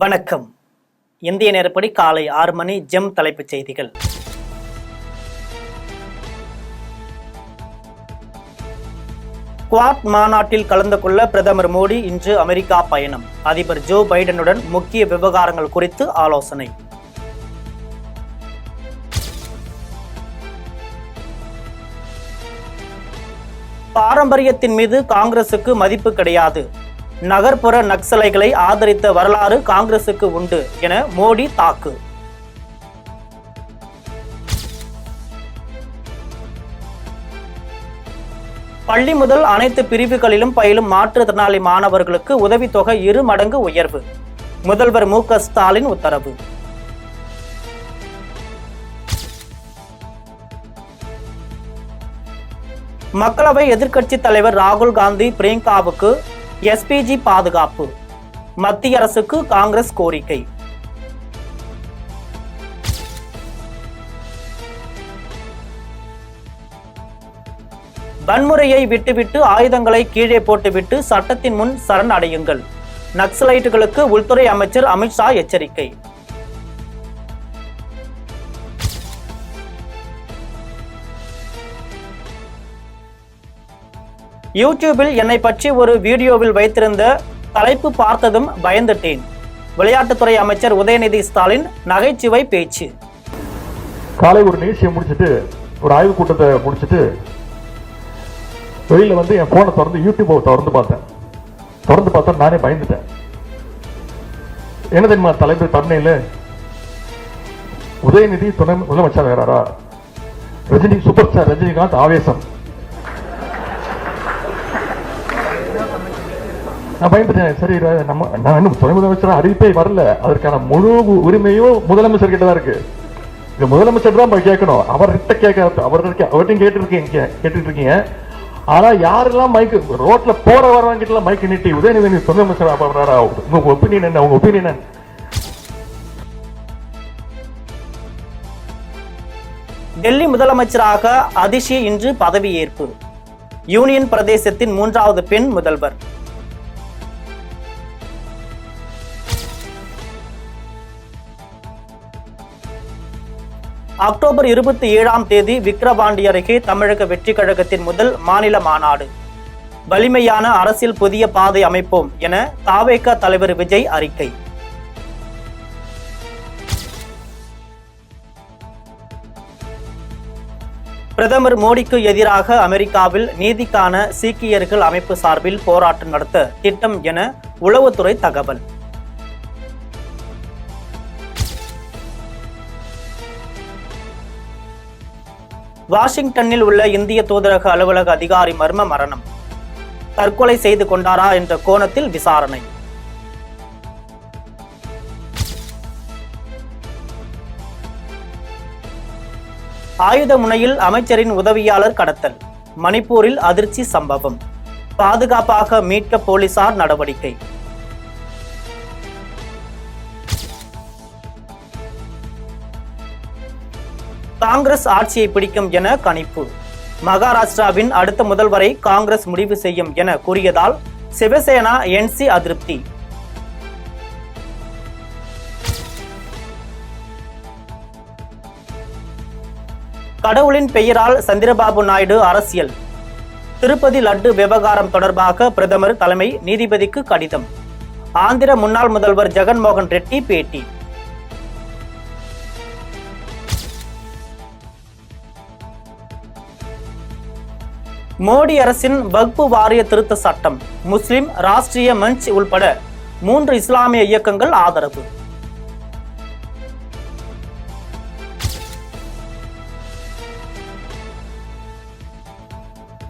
வணக்கம். இந்திய நேரப்படி காலை 6 மணி. ஜெம் தலைப்புச் செய்திகள். குவாட் மாநாட்டில் கலந்து கொள்ள பிரதமர் மோடி இன்று அமெரிக்கா பயணம். அதிபர் ஜோ பைடனுடன் முக்கிய விவகாரங்கள் குறித்து ஆலோசனை. பாரம்பரியத்தின் மீது காங்கிரசுக்கு மதிப்பு கிடையாது. நகர்ப்புற நக்சலைகளை ஆதரித்த வரலாறு காங்கிரசுக்கு உண்டு என மோடி தாக்கு. பள்ளி முதல் அனைத்து பிரிவுகளிலும் பயிலும் மாற்றுத்திறனாளி மாணவர்களுக்கு உதவித்தொகை 2 மடங்கு உயர்வு. முதல்வர் மு.க. ஸ்டாலின் உத்தரவு. மக்களவை எதிர்க்கட்சி தலைவர் ராகுல் காந்தி பிரியங்காவுக்கு எஸ்பிஜி பாதுகாப்பு. மத்திய அரசுக்கு காங்கிரஸ் கோரிக்கை. வன்முறையை விட்டுவிட்டு ஆயுதங்களை கீழே போட்டுவிட்டு சட்டத்தின் முன் சரண் அடையுங்கள். நக்சலைட்டுகளுக்கு உள்துறை அமைச்சர் அமித்ஷா எச்சரிக்கை. யூடியூபில் என்னை பற்றி ஒரு வீடியோவில் வைத்திருந்த தலைப்பு பார்த்ததும் பயந்துட்டேன். விளையாட்டுத்துறை அமைச்சர் உதயநிதி ஸ்டாலின் நகைச்சுவை பேச்சு. காலை ஒரு நிகழ்ச்சியை முடிச்சுட்டு ஒரு ஆய்வு கூட்டத்தை முடிச்சுட்டு வெளியில வந்து என் போனை திறந்து யூடியூப்பை திறந்து பார்த்தா நானே பயந்துட்டேன். என்ன தெரியுமா தலைப்பு தரணையில உதயநிதி துணை முதலமைச்சர் வேறாரா, ரஜினி சூப்பர் ஸ்டார் ரஜினிகாந்த் ஆவேசம். நான் பயந்துட்டேன். சரி, நான் இன்னும் துணை முதலமைச்சர் அறிவிப்பே வரல, அதற்கான முழு உரிமையும் முதலமைச்சர் கிட்ட தான் இருக்கு. இந்த முதலமைச்சர் தான் கேட்கணும். அவர்கிட்ட கேட்டுட்டு இருக்கீங்க. ஆனா யாரெல்லாம் மைக்கு ரோட்ல போற வரவங்க கிட்ட மைக்கு நீட்டி உதயநிதி துணை முதலமைச்சர் உங்க ஒப்பீனியன் என்ன, உங்க ஒப்பீனியன்? டெல்லி முதலமைச்சராக அதிஷி இன்று பதவியேற்பு. யூனியன் பிரதேசத்தின் 3வது பெண் முதல்வர். அக்டோபர் 27ஆம் தேதி விக்கிரவாண்டி அருகே தமிழக வெற்றி கழகத்தின் முதல் மாநில மாநாடு. வலிமையான அரசியல் புதிய பாதை அமைப்போம் என தவேக தலைவர் விஜய் அறிக்கை. பிரதமர் மோடிக்கு எதிராக அமெரிக்காவில் நீதிக்கான சீக்கியர்கள் அமைப்பு சார்பில் போராட்டம் நடத்த திட்டம் என உளவுத்துறை தகவல். வாஷிங்டனில் உள்ள இந்திய தூதரக அலுவலக அதிகாரி மர்ம மரணம். தற்கொலை செய்து கொண்டாரா என்ற கோணத்தில் விசாரணை. ஆயுத முனையில் அமைச்சரின் உதவியாளர் கடத்தல். மணிப்பூரில் அதிர்ச்சி சம்பவம். பாதுகாப்பாக மீட்க போலீசார் நடவடிக்கை. காங்கிரஸ் ஆட்சியை பிடிக்கும் என கணிப்பு. மகாராஷ்டிராவின் அடுத்த முதல்வரை காங்கிரஸ் முடிவு செய்யும் என கூறியதால் சிவசேனா என்சி அதிருப்தி. கடவுளின் பெயரால் சந்திரபாபு நாயுடு அரசியல். திருப்பதி லட்டு விவகாரம் தொடர்பாக பிரதமர் தலைமை நீதிபதிக்கு கடிதம். ஆந்திர முன்னாள் முதல்வர் ஜெகன்மோகன் ரெட்டி பேட்டி. மோடி அரசின் வக்பு வாரிய திருத்த சட்டம். முஸ்லிம் ராஷ்டிரிய மஞ்ச் உள்பட 3 இஸ்லாமிய இயக்கங்கள் ஆதரவு.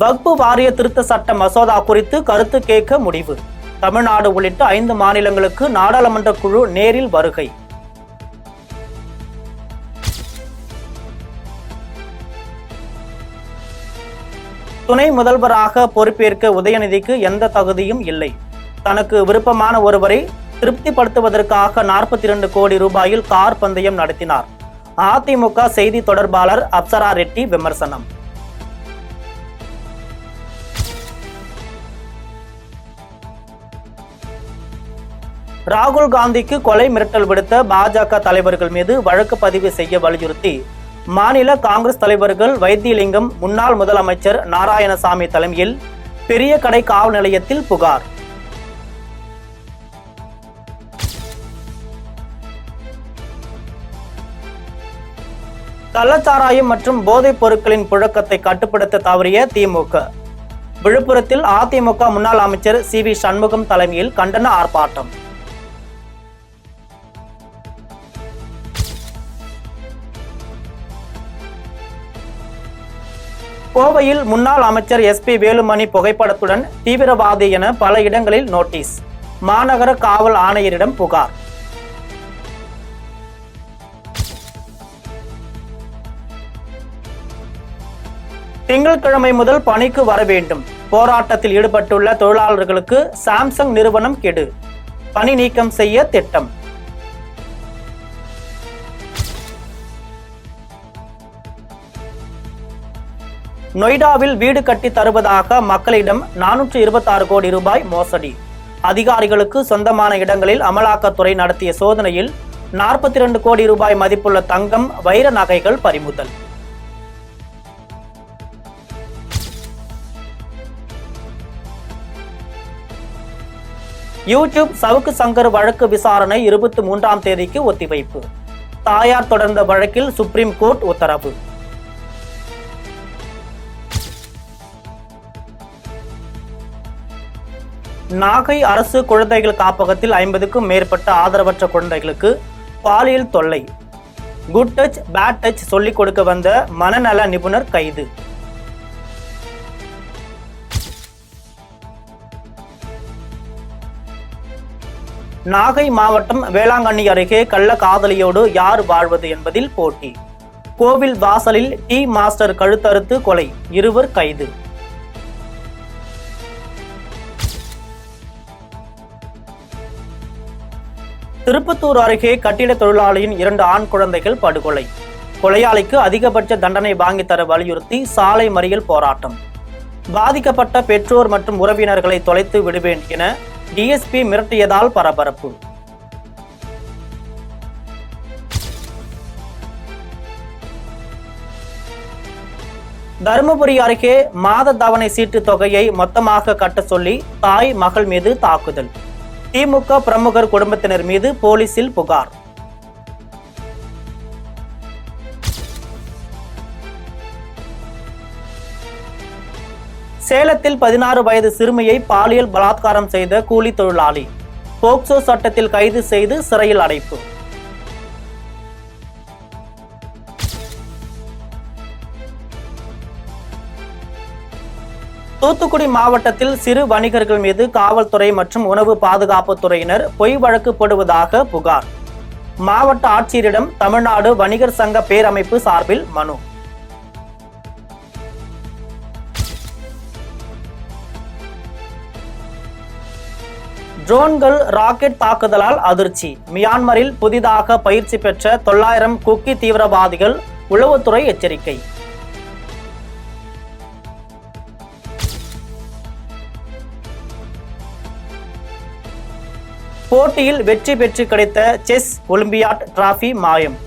வக்பு வாரிய திருத்த சட்ட மசோதா குறித்து கருத்து கேட்க முடிவு. தமிழ்நாடு உள்ளிட்ட 5 மாநிலங்களுக்கு நாடாளுமன்ற குழு நேரில் வருகை. துணை முதல்வராக பொறுப்பேற்க உதயநிதிக்கு எந்த தகுதியும் இல்லை. தனக்கு விருப்பமான ஒருவரை திருப்திப்படுத்துவதற்காக 42 கோடி ரூபாயில் கார் பந்தயம் நடத்தினார். அதிமுக செய்தி தொடர்பாளர் அப்சரா ரெட்டி விமர்சனம். ராகுல் காந்திக்கு கொலை மிரட்டல் விடுத்த பாஜக தலைவர்கள் மீது வழக்கு பதிவு செய்ய வலியுறுத்தி மாநில காங்கிரஸ் தலைவர்கள் வைத்தியலிங்கம், முன்னாள் முதலமைச்சர் நாராயணசாமி தலைமையில் பெரிய கடை காவல் நிலையத்தில் புகார். கள்ளச்சாராயம் மற்றும் போதைப் பொருட்களின் புழக்கத்தை கட்டுப்படுத்த தவறிய திமுக. விழுப்புரத்தில் அதிமுக முன்னாள் அமைச்சர் சி.வி. சண்முகம் தலைமையில் கண்டன ஆர்ப்பாட்டம். கோவையில் முன்னாள் அமைச்சர் எஸ்.பி. வேலுமணி புகைப்படத்துடன் தீவிரவாதி என பல இடங்களில் நோட்டீஸ். மாநகர காவல் ஆணையரிடம் புகார். திங்கட்கிழமை முதல் பணிக்கு வர வேண்டும். போராட்டத்தில் ஈடுபட்டுள்ள தொழிலாளர்களுக்கு சாம்சங் நிறுவனம் கெடு. பணி நீக்கம் செய்ய திட்டம். நொய்டாவில் வீடு கட்டி தருவதாக மக்களிடம் 426 கோடி ரூபாய் மோசடி. அதிகாரிகளுக்கு சொந்தமான இடங்களில் அமலாக்கத்துறை நடத்திய சோதனையில் 42 கோடி ரூபாய் மதிப்புள்ள தங்கம், வைர நகைகள் பறிமுதல். யூடியூப் சவுக்கு சங்கர் வழக்கு விசாரணை 23ஆம் தேதிக்கு ஒத்திவைப்பு. தாயார் தொடர்ந்த வழக்கில் சுப்ரீம் கோர்ட் உத்தரவு. நாகை அரசு குழந்தைகள் காப்பகத்தில் 50க்கும் மேற்பட்ட ஆதரவற்ற குழந்தைகளுக்கு பாலியல் தொல்லை. குட் டச் பேட் டச் சொல்லிக் கொடுக்க வந்த மனநல நிபுணர் கைது. நாகை மாவட்டம் வேளாங்கண்ணி அருகே கள்ள காதலியோடு யார் வாழ்வது என்பதில் போட்டி. கோவில் வாசலில் டீ மாஸ்டர் கழுத்தறுத்து கொலை, 2 கைது. திருப்பத்தூர் அருகே கட்டிட தொழிலாளியின் 2 ஆண் குழந்தைகள் படுகொலை. கொலையாளிக்கு அதிகபட்ச தண்டனை வாங்கி தர வலியுறுத்தி சாலை மறியல் போராட்டம். பாதிக்கப்பட்ட பெற்றோர் மற்றும் உறவினர்களை தொலைத்து விடுவேன் என டிஎஸ்பி மிரட்டியதால் பரபரப்பு. தருமபுரி அருகே மாத தவணை சீட்டு தொகையை மொத்தமாக கட்ட சொல்லி தாய் மகள் மீது தாக்குதல். திமுக பிரமுகர் குடும்பத்தினர் மீது போலீசில் புகார். சேலத்தில் 16 வயது சிறுமியை பாலியல் பலாத்காரம் செய்த கூலி தொழிலாளி போக்சோ சட்டத்தில் கைது செய்து சிறையில் அடைப்பு. தூத்துக்குடி மாவட்டத்தில் சிறு வணிகர்கள் மீது காவல்துறை மற்றும் உணவு பாதுகாப்புத்துறையினர் பொய் வழக்கு போடுவதாக புகார். மாவட்ட ஆட்சியரிடம் தமிழ்நாடு வணிகர் சங்க பேரமைப்பு சார்பில் மனு. ட்ரோன்கள் ராக்கெட் தாக்குதலால் அதிர்ச்சி. மியான்மரில் புதிதாக பயிற்சி பெற்ற 900 குக்கி தீவிரவாதிகள், உளவுத்துறை எச்சரிக்கை. போட்டியில் வெற்றி பெற்று கிடைத்த செஸ் ஒலிம்பியாட் டிராபி மாயம்.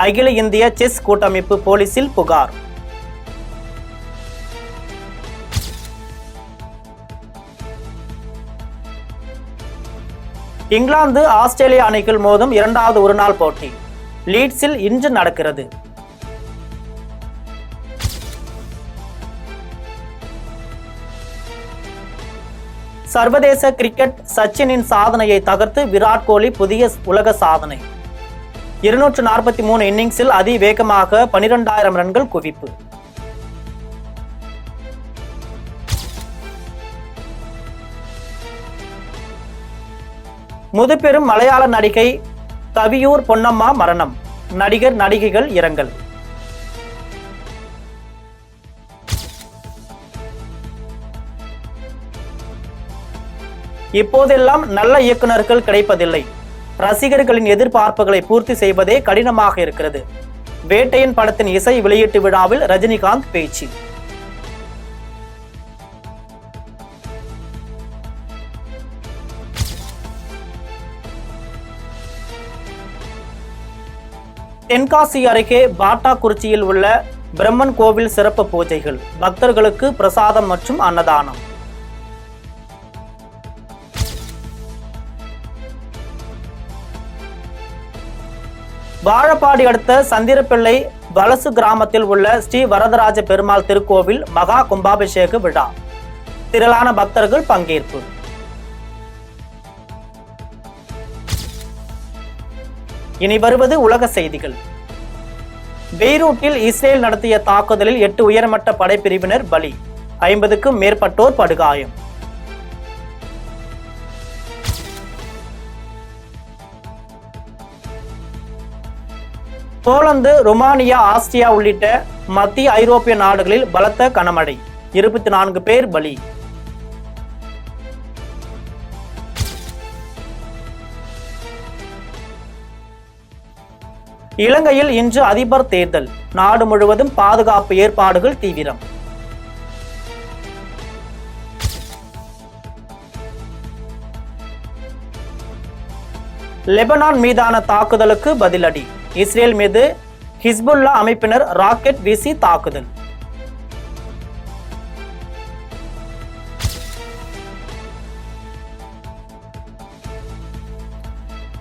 அகில இந்திய செஸ் கூட்டமைப்பு போலீசில் புகார். இங்கிலாந்து ஆஸ்திரேலியா அணிகள் மோதும் 2வது ஒருநாள் போட்டி லீட்ஸில் இன்று நடக்கிறது. சர்வதேச கிரிக்கெட் சச்சினின் சாதனையை தகர்த்து விராட் கோலி புதிய உலக சாதனை. 243 இன்னிங்ஸில் அதிவேகமாக 12,000 ரன்கள் குவிப்பு. முதுபெரும் மலையாள நடிகை கவியூர் பொன்னம்மா மரணம். நடிகர் நடிகைகள் இரங்கல். இப்போதெல்லாம் நல்ல இயக்குநர்கள் கிடைப்பதில்லை. ரசிகர்களின் எதிர்பார்ப்புகளை பூர்த்தி செய்வதே கடினமாக இருக்கிறது. வேட்டையன் படத்தின் இசை வெளியீட்டு விழாவில் ரஜினிகாந்த் பேச்சு. தென்காசி அருகே பாட்டாக்குறிச்சியில் உள்ள பிரம்மன் கோவில் சிறப்பு பூஜைகள், பக்தர்களுக்கு பிரசாதம் மற்றும் அன்னதானம். வாழப்பாடி அடுத்த சந்திரப்பிள்ளை வலசு கிராமத்தில் உள்ள ஸ்ரீ வரதராஜ பெருமாள் திருக்கோவில் மகா கும்பாபிஷேக விழா, திரளான பக்தர்கள் பங்கேற்பு. இனி வருவது உலக செய்திகள். பெய்ரூட்டில் இஸ்ரேல் நடத்திய தாக்குதலில் 8 உயர்மட்ட படைப்பிரிவினர் பலி, 50க்கும் மேற்பட்டோர் படுகாயம். போலந்து, ருமானியா, ஆஸ்திரியா உள்ளிட்ட மத்திய ஐரோப்பிய நாடுகளில் பலத்த கனமழை, 24 பேர் பலி. இலங்கையில் இன்று அதிபர் தேர்தல், நாடு முழுவதும் பாதுகாப்பு ஏற்பாடுகள் தீவிரம். லெபனான் மீதான தாக்குதலுக்கு பதிலடி, இஸ்ரேல் மீது ஹிஸ்புல்லா அமைப்பினர் ராக்கெட் வீசி தாக்குதல்.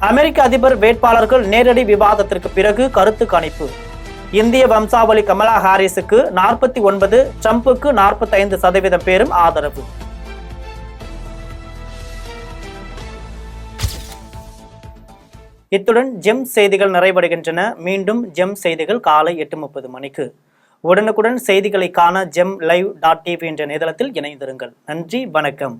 அமெரிக்க அதிபர் வேட்பாளர்கள் நேரடி விவாதத்திற்கு பிறகு கருத்து கணிப்பு. இந்திய வம்சாவளி கமலா ஹாரிஸுக்கு 49, ட்ரம்புக்கு 45% பேரும் ஆதரவு. இத்துடன் ஜெம் செய்திகள் நிறைவடைகின்றன. மீண்டும் ஜெம் செய்திகள் காலை 8:30 மணிக்கு. உடனுக்குடன் செய்திகளை காண GemLive.tv என்ற இணையதளத்தில் இணைந்திருங்கள். நன்றி, வணக்கம்.